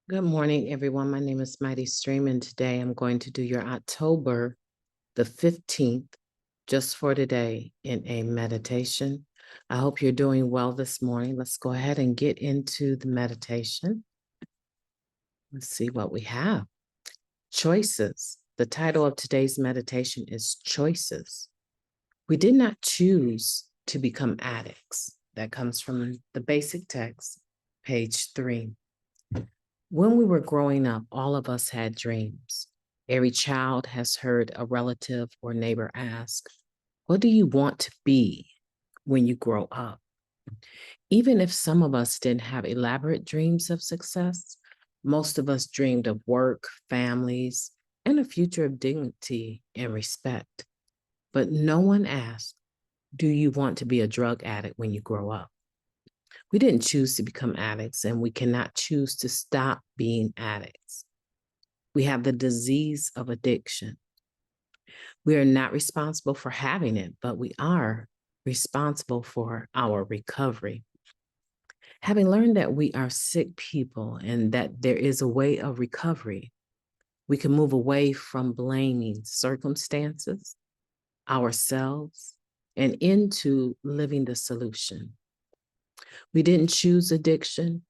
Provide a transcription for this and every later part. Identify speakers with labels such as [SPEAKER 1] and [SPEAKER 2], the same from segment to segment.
[SPEAKER 1] Good morning, everyone. My name is MightyStream, and today I'm going to do your October the 15th, just for today, in a meditation. I hope you're doing well this morning. Let's go ahead and get into the meditation. Let's see what we have. Choices. The title of today's meditation is Choices. We did not choose to become addicts. That comes from the basic text, page 3. When we were growing up, all of us had dreams. Every child has heard a relative or neighbor ask, "What do you want to be when you grow up?" Even if some of us didn't have elaborate dreams of success, most of us dreamed of work, families, and a future of dignity and respect. But no one asked, "Do you want to be a drug addict when you grow up?" We didn't choose to become addicts, and we cannot choose to stop being addicts. We have the disease of addiction. We are not responsible for having it, but we are responsible for our recovery. Having learned that we are sick people and that there is a way of recovery, we can move away from blaming circumstances, ourselves, and into living the solution. We didn't choose addiction,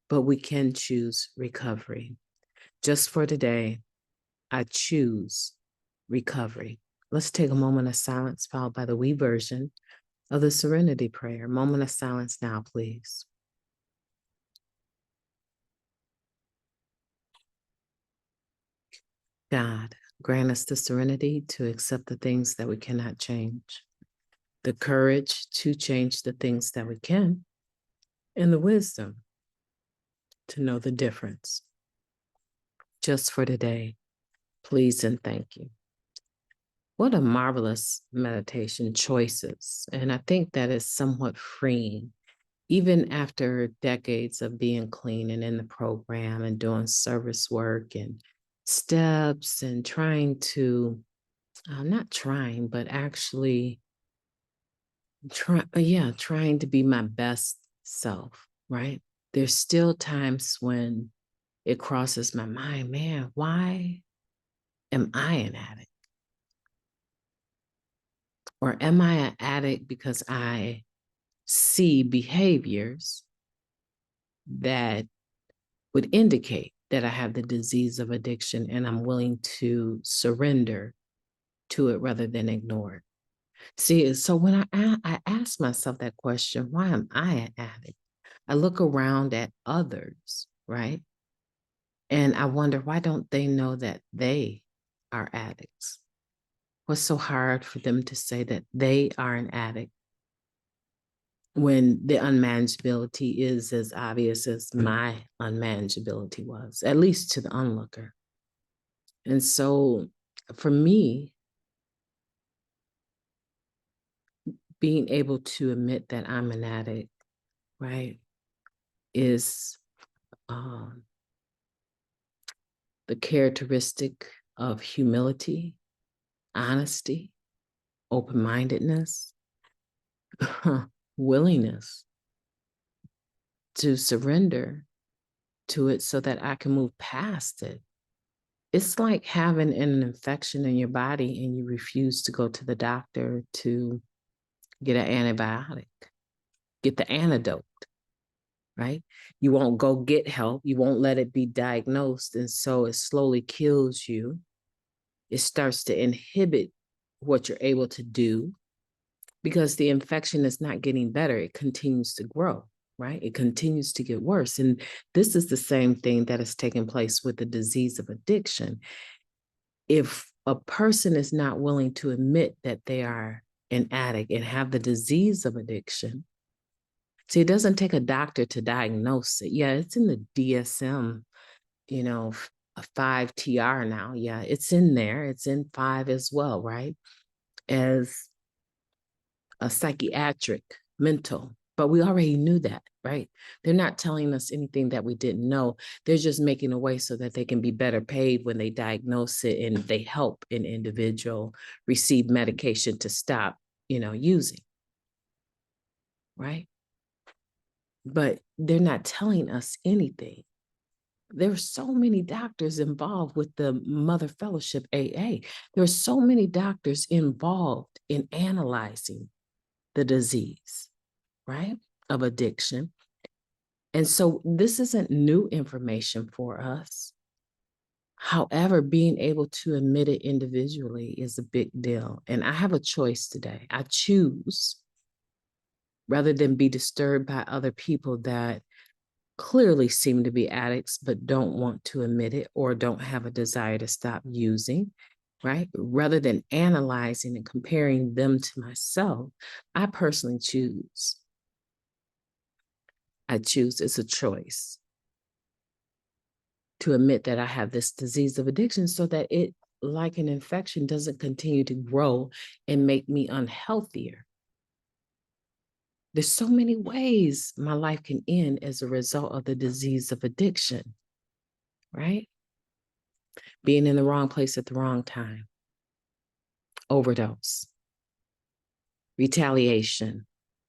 [SPEAKER 1] but we can choose recovery. Just for today, I choose recovery. Let's take a moment of silence, followed by the we version of the Serenity Prayer. Moment of silence now, please. God, grant us the serenity to accept the things that we cannot change, the courage to change the things that we can, and the wisdom to know the difference. Just for today, please and thank you. What a marvelous meditation, choices. And I think that is somewhat freeing, even after decades of being clean and in the program and doing service work and steps and trying to, not trying, but actually trying to be my best self, right? There's still times when it crosses my mind, man, why am I an addict? Or am I an addict because I see behaviors that would indicate that I have the disease of addiction and I'm willing to surrender to it rather than ignore it? See, so when I ask myself that question, why am I an addict? I look around at others, right? And I wonder, why don't they know that they are addicts? What's so hard for them to say that they are an addict when the unmanageability is as obvious as my unmanageability was, at least to the onlooker? And so for me, being able to admit that I'm an addict, right, is um, the characteristic of humility, honesty, open-mindedness, willingness to surrender to it so that I can move past it. It's like having an infection in your body and you refuse to go to the doctor to get an antibiotic, get the antidote, right? You won't go get help. You won't let it be diagnosed. And so it slowly kills you. It starts to inhibit what you're able to do because the infection is not getting better. It continues to grow, right? It continues to get worse. And this is the same thing that is taking place with the disease of addiction. If a person is not willing to admit that they are an addict and have the disease of addiction, see, it doesn't take a doctor to diagnose it. Yeah, it's in the DSM, a 5 TR now. Yeah, it's in there. It's in 5 as well, right? As a psychiatric, mental. But we already knew that, right? They're not telling us anything that we didn't know. They're just making a way so that they can be better paid when they diagnose it and they help an individual receive medication to stop, using, right? But they're not telling us anything There are so many doctors involved with the Mother Fellowship AA. There are so many doctors involved in analyzing the disease, right, of addiction. And so this isn't new information for us. However, being able to admit it individually is a big deal. And I have a choice today. I choose, rather than be disturbed by other people that clearly seem to be addicts, but don't want to admit it or don't have a desire to stop using, right? Rather than analyzing and comparing them to myself, I personally choose. I choose, it's a choice to admit that I have this disease of addiction so that it, like an infection, doesn't continue to grow and make me unhealthier. There's so many ways my life can end as a result of the disease of addiction, right? Being in the wrong place at the wrong time, overdose, retaliation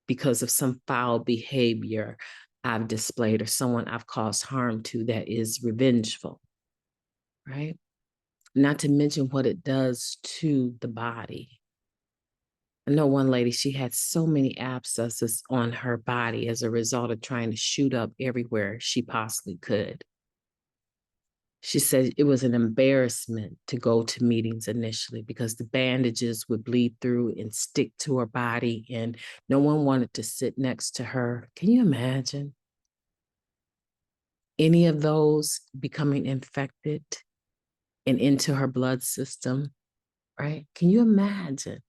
[SPEAKER 1] because of some foul behavior I've displayed or someone I've caused harm to that is revengeful, right? Not to mention what it does to the body. I know one lady, she had so many abscesses on her body as a result of trying to shoot up everywhere she possibly could. She said it was an embarrassment to go to meetings initially because the bandages would bleed through and stick to her body, and no one wanted to sit next to her. Can you imagine any of those becoming infected and into her blood system, right? Can you imagine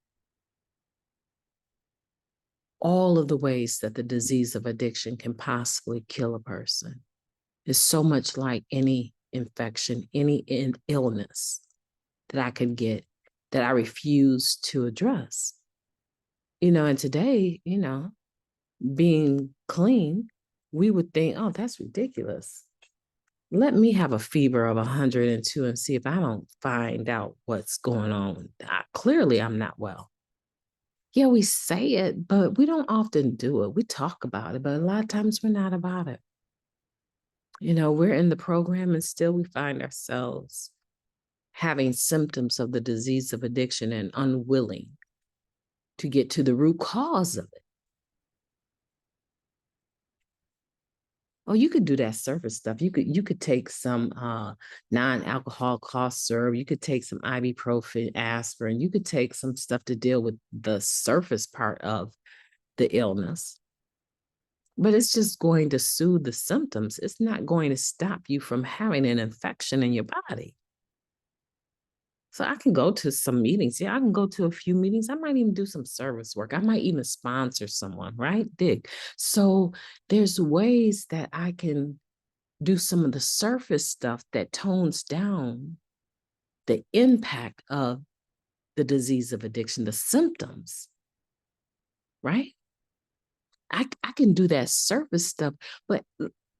[SPEAKER 1] all of the ways that the disease of addiction can possibly kill a person? It's so much like any infection, any illness that I could get that I refuse to address. And today, being clean, we would think, oh, that's ridiculous. Let me have a fever of 102 and see if I don't find out what's going on. Clearly, I'm not well. Yeah, we say it, but we don't often do it. We talk about it, but a lot of times we're not about it. We're in the program and still we find ourselves having symptoms of the disease of addiction and unwilling to get to the root cause of it. Oh, you could do that surface stuff. You could take some non-alcohol cough syrup. You could take some ibuprofen, aspirin. You could take some stuff to deal with the surface part of the illness. But it's just going to soothe the symptoms. It's not going to stop you from having an infection in your body. So I can go to some meetings. Yeah, I can go to a few meetings. I might even do some service work. I might even sponsor someone, right? Dig. So there's ways that I can do some of the surface stuff that tones down the impact of the disease of addiction, the symptoms, right? I can do that surface stuff, but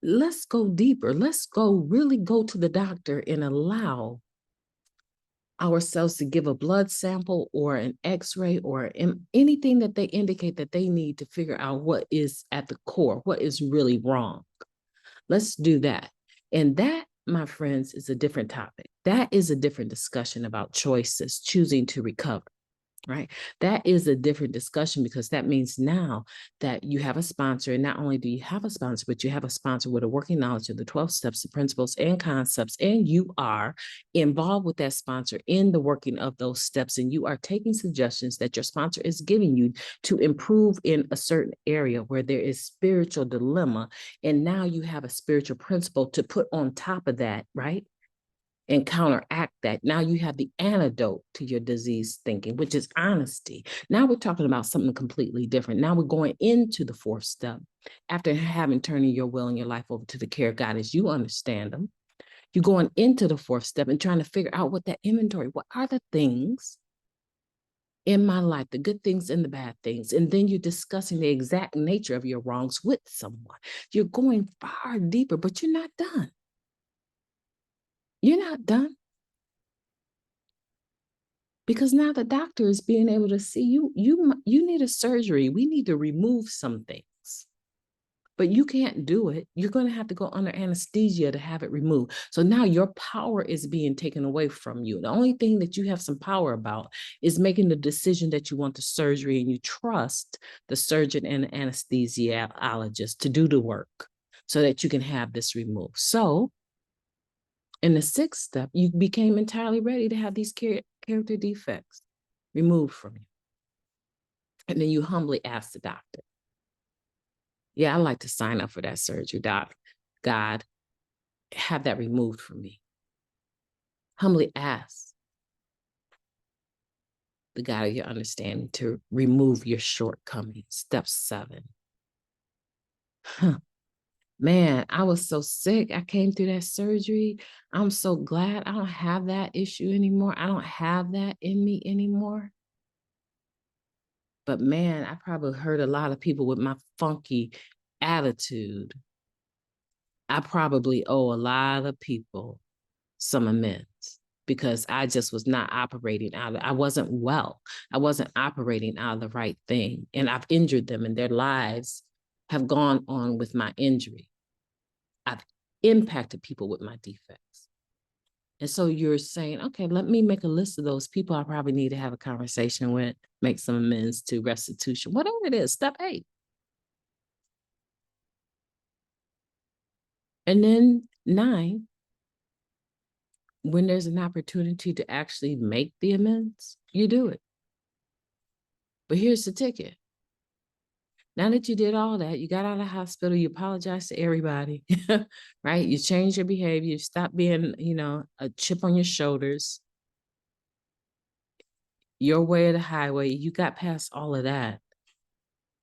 [SPEAKER 1] let's go deeper. Let's really go to the doctor and allow ourselves to give a blood sample or an x-ray or anything that they indicate that they need to figure out what is at the core, what is really wrong. Let's do that. And that, my friends, is a different topic. That is a different discussion about choices, choosing to recover. Right. That is a different discussion because that means now that you have a sponsor, and not only do you have a sponsor, but you have a sponsor with a working knowledge of the 12 steps, the principles and concepts, and you are involved with that sponsor in the working of those steps, and you are taking suggestions that your sponsor is giving you to improve in a certain area where there is spiritual dilemma. And now you have a spiritual principle to put on top of that, right? And counteract that. Now you have the antidote to your disease thinking, which is honesty. Now we're talking about something completely different. Now we're going into the fourth step. After having turning your will and your life over to the care of God as you understand them, you're going into the fourth step and trying to figure out what that inventory, what are the things in my life, the good things and the bad things. And then you're discussing the exact nature of your wrongs with someone. You're going far deeper, but you're not done. You're not done. Because now the doctor is being able to see you need a surgery. We need to remove some things. but you can't do it. You're going to have to go under anesthesia to have it removed. So now your power is being taken away from you. The only thing that you have some power about is making the decision that you want the surgery, and you trust the surgeon and the anesthesiologist to do the work so that you can have this removed. So in the sixth step, you became entirely ready to have these character defects removed from you. And then you humbly ask the doctor, yeah, I'd like to sign up for that surgery, doc. God, have that removed from me. Humbly ask the God of your understanding to remove your shortcomings. Step 7. Man, I was so sick. I came through that surgery. I'm so glad I don't have that issue anymore. I don't have that in me anymore. But man, I probably hurt a lot of people with my funky attitude. I probably owe a lot of people some amends because I just was not operating I wasn't well. I wasn't operating out of the right thing. And I've injured them, and their lives have gone on with my injury. I've impacted people with my defects. And so you're saying, okay, let me make a list of those people I probably need to have a conversation with, make some amends to, restitution, whatever it is. Step 8. And then 9, when there's an opportunity to actually make the amends, you do it. But here's the ticket. Now that you did all that, you got out of the hospital, you apologize to everybody, right? You changed your behavior, you stopped being, a chip on your shoulders, your way or the highway, you got past all of that.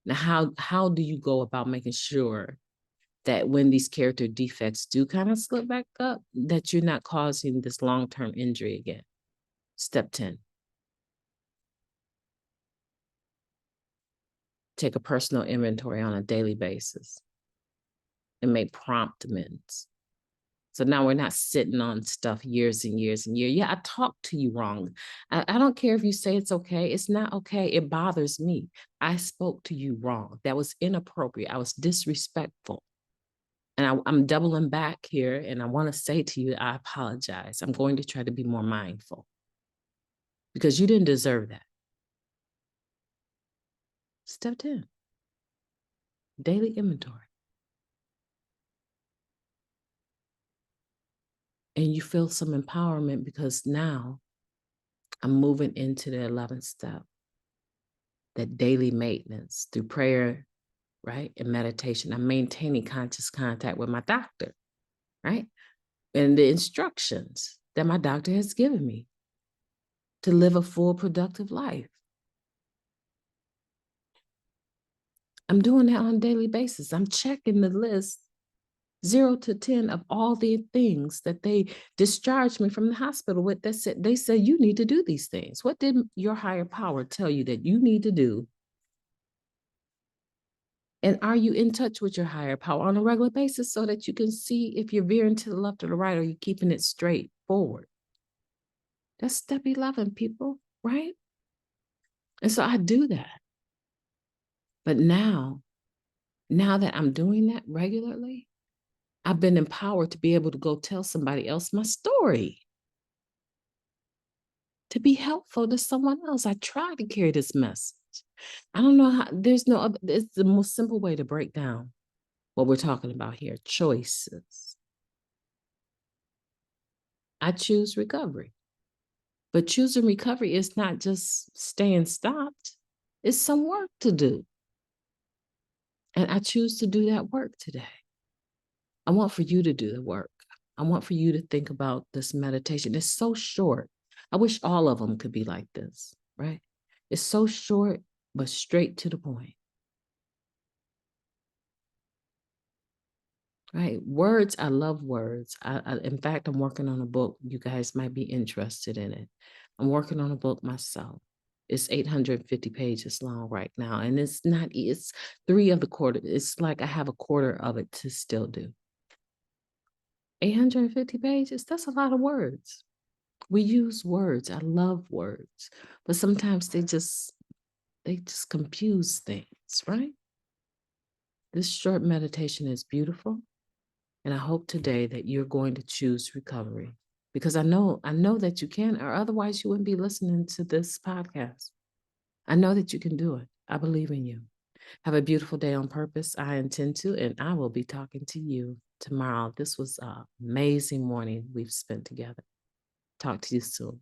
[SPEAKER 1] Now, how do you go about making sure that when these character defects do kind of slip back up, that you're not causing this long-term injury again? Step 10. Take a personal inventory on a daily basis and make prompt amends. So now we're not sitting on stuff years and years and years. Yeah, I talked to you wrong. I don't care if you say it's okay. It's not okay. It bothers me. I spoke to you wrong. That was inappropriate. I was disrespectful. And I'm doubling back here, and I want to say to you, I apologize. I'm going to try to be more mindful because you didn't deserve that. Step 10, daily inventory. And you feel some empowerment because now I'm moving into the 11th step, that daily maintenance through prayer, right? And meditation. I'm maintaining conscious contact with my doctor, right? And the instructions that my doctor has given me to live a full, productive life. I'm doing that on a daily basis. I'm checking the list 0 to 10 of all the things that they discharged me from the hospital with. They said, you need to do these things. What did your higher power tell you that you need to do? And are you in touch with your higher power on a regular basis so that you can see if you're veering to the left or the right, or you're keeping it straight forward? That's step 11, people, right? And so I do that. But now that I'm doing that regularly, I've been empowered to be able to go tell somebody else my story, to be helpful to someone else. I try to carry this message. I don't know how, there's no other, it's the most simple way to break down what we're talking about here, choices. I choose recovery. But choosing recovery is not just staying stopped. It's some work to do. And I choose to do that work today. I want for you to do the work. I want for you to think about this meditation. It's so short. I wish all of them could be like this, right? It's so short, but straight to the point. Right? Words, I love words. In fact, I'm working on a book. You guys might be interested in it. I'm working on a book myself. It's 850 pages long right now. And it's 3 of the quarter. It's like I have a quarter of it to still do. 850 pages, that's a lot of words. We use words. I love words. But sometimes they just confuse things, right? This short meditation is beautiful, and I hope today that you're going to choose recovery because I know that you can, or otherwise you wouldn't be listening to this podcast. I know that you can do it. I believe in you. Have a beautiful day on purpose. I intend to, and I will be talking to you tomorrow. This was an amazing morning we've spent together. Talk to you soon.